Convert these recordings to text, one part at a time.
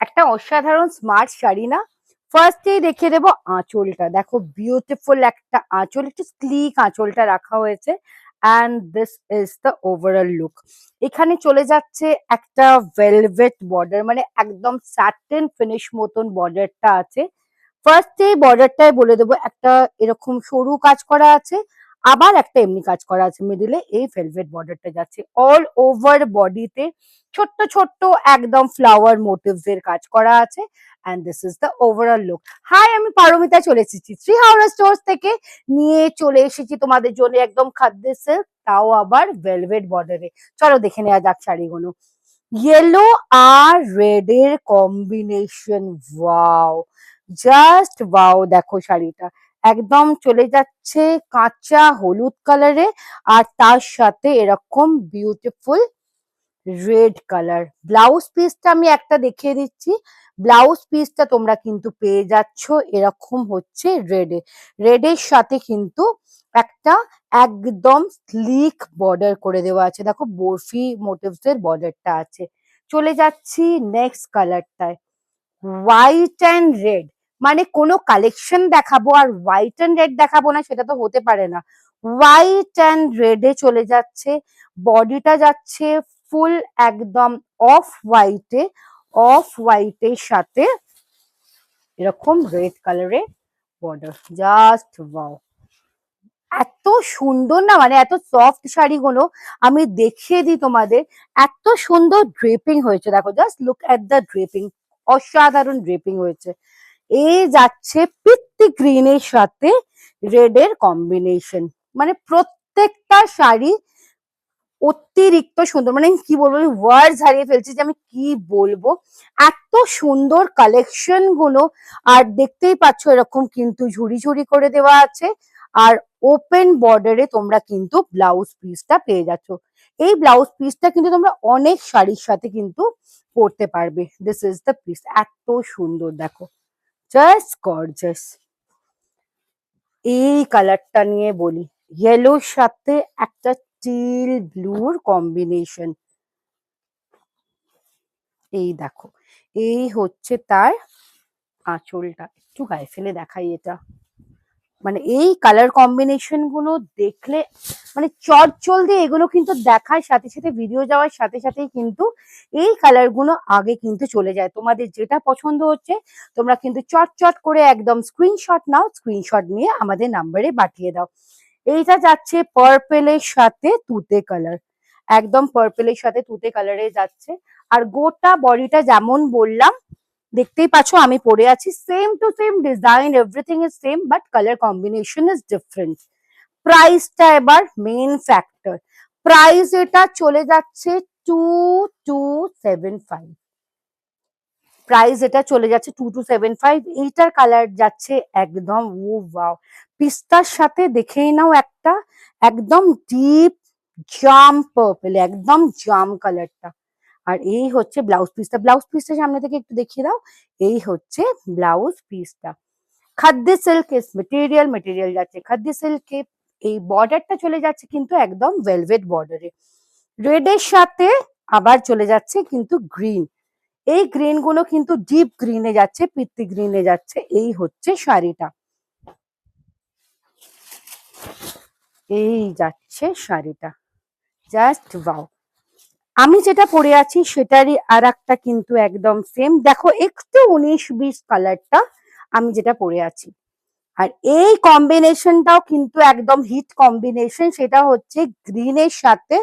একটা অসাধারণ স্মার্ট শাড়ি না। ফার্স্টেই দেখিয়ে দেবো আঁচলটা, দেখো বিউটিফুল একটা আঁচল, একটু স্লিক আঁচলটা রাখা হয়েছে। And this is the overall look. এখানে চলে যাচ্ছে একটা ভেলভেট বর্ডার, মানে একদম স্যাটিন ফিনিশ মতন বর্ডারটা আছে। ফার্স্টে বর্ডারটায় বলে দেবো একটা এরকম সরু কাজ করা আছে, আবার একটা এমনি কাজ করা আছে মিডিলে। এই ভেলভেট বর্ডারটা যাচ্ছে অল ওভার বডিতে, ছোট্ট ছোট্ট একদম ফ্লাওয়ার মোটিভস এর কাজ করা আছে। And this is the overall look. Hi, আমি পারমিতা, চলে এসেছি শ্রী হাওড়া স্টোর্স থেকে, নিয়ে চলে এসেছি তোমাদের জন্য একদম খাদ্য সিল্ক, তাও আবার ভেলভেট বর্ডারে। চলো দেখে নেওয়া যাক শাড়িগুলো। ইয়েলো আর রেড এর কম্বিনেশন, ওয়াও, জাস্ট ওয়াও। দেখো শাড়িটা একদম চলে যাচ্ছে কাঁচা হলুদ কালারে, আর তার সাথে এরকম বিউটিফুল রেড কালার। ব্লাউজ পিসটা আমি একটা দেখিয়ে দিচ্ছি। ব্লাউজ পিসটা তোমরা কিন্তু পেয়ে যাচ্ছ এরকম হচ্ছে রেডের সাথে কিন্তু একটা একদম স্লিক বর্ডার করে দেওয়া আছে। দেখো বরফি মোটিভস এর বর্ডারটা আছে। চলে যাচ্ছি নেক্সট কালারটায়, হোয়াইট অ্যান্ড রেড। মানে কোনো কালেকশন দেখাবো আর হোয়াইট অ্যান্ড রেড দেখাবো না, সেটা তো হতে পারে না। হোয়াইট অ্যান্ড রেডে চলে যাচ্ছে, বডিটা যাচ্ছে ফুল একদম অফ হোয়াইটের সাথে এরকম রেড কালারের বর্ডার, জাস্ট ওয়াও। এত সুন্দর না, মানে এত সফট শাড়িগুলো আমি দেখিয়ে দিই তোমাদের। এত সুন্দর ড্রেপিং হয়েছে, দেখো just look at the draping, অসাধারণ ড্রেপিং হয়েছে। এই যাচ্ছে পিত্তি গ্রিনের সাথে রেড এর কম্বিনেশন, মানে প্রত্যেকটা শাড়ি অতিরিক্ত সুন্দর, মানে কি বলবো, আমি ওয়ার্ডস হারিয়ে ফেলছি যে আমি কি বলবো। এত সুন্দর কালেকশন গুলো। আর দেখতেই পাচ্ছ এরকম কিন্তু ঝুড়ি ঝুড়ি করে দেওয়া আছে, আর ওপেন বর্ডারে তোমরা কিন্তু ব্লাউজ পিসটা পেয়ে যাচ্ছ। এই ব্লাউজ পিসটা কিন্তু তোমরা অনেক শাড়ির সাথে কিন্তু পরতে পারবে। দিস ইজ দ্য পিস, এত সুন্দর, দেখো জাস্ট গর্জাস। এই কালারটা নিয়ে বলি, ইয়েলোর সাথে একটা টিল ব্লুর কম্বিনেশন। এই দেখো, এই হচ্ছে তার আঁচলটা, একটু গায়ে ফেলে দেখাই এটা। মানে এই কালার কম্বিনেশন গুলো দেখলে মানে চটজলদি এগুলো কিন্তু দেখার সাথে সাথে, ভিডিও যাওয়ার সাথে সাথেই কিন্তু এই কালার গুলো আগে কিন্তু চলে যায়। তোমাদের যেটা পছন্দ হচ্ছে তোমরা কিন্তু চট চট করে একদম স্ক্রিনশট নাও, স্ক্রিনশট নিয়ে আমাদের নাম্বারে পাঠিয়ে দাও। এইটা যাচ্ছে পার্পেলের সাথে তুতে কালার, একদম পার্পেলের সাথে তুতে কালারে যাচ্ছে। আর গোটা বডিটা যেমন বললাম, দেখতেই পাচ্ছ আমি পরে আছি same to same design, everything is same, but colour combination is different. প্রাইসটা এবার মেইন ফ্যাক্টর। প্রাইস এটা চলে যাচ্ছে 2275। প্রাইস এটা চলে যাচ্ছে 2275। এইটার কালার যাচ্ছে একদম ও ওয়াও, পিস্তার সাথে দেখেই নাও একটা একদম ডিপ জাম পার্পল, একদম জাম কালারটা। আর এই হচ্ছে ব্লাউজ পিসটা। ব্লাউজ পিসটা সামনে থেকে একটু দেখিয়ে দাও। এই হচ্ছে ব্লাউজ পিসটা। খাদ্য সিল্ক মেটেরিয়াল যাচ্ছে খাদ্য সিল্কে। এই বর্ডারটা চলে যাচ্ছে কিন্তু একদম ভেলভেট বর্ডারে, রেড এর সাথে আবার চলে যাচ্ছে কিন্তু গ্রিন। এই গ্রিন গুলো কিন্তু ডিপ গ্রিনে যাচ্ছে, পিত্তি গ্রিনে যাচ্ছে। এই হচ্ছে শাড়িটা, এই যাচ্ছে শাড়িটা, জাস্ট ওয়াও। আমি যেটা পরে আছি সেটারই আর একটা কিন্তু একদম সেম, দেখো একটু 19-20 কালারটা আমি যেটা পরে আছি। আর এই কম্বিনেশনটাও কিন্তু একদম হিট কম্বিনেশন, সেটা হচ্ছে গ্রিনের সাথে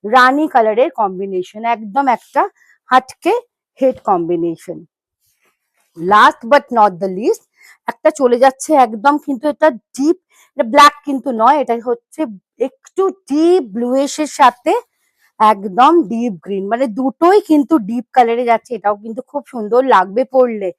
রানী কালারের কম্বিনেশন, একদম একটা হাটকে hit combination. Last but not the least, একটা চলে যাচ্ছে একদম কিন্তু এটা ডিপ, এটা ব্ল্যাক কিন্তু নয়, এটা হচ্ছে একটু ডিপ ব্লুইশের সাথে একদম ডিপ গ্রিন, মানে দুটোই কিন্তু ডিপ কালারে যাচ্ছে। এটাও কিন্তু খুব সুন্দর লাগবে পরলে।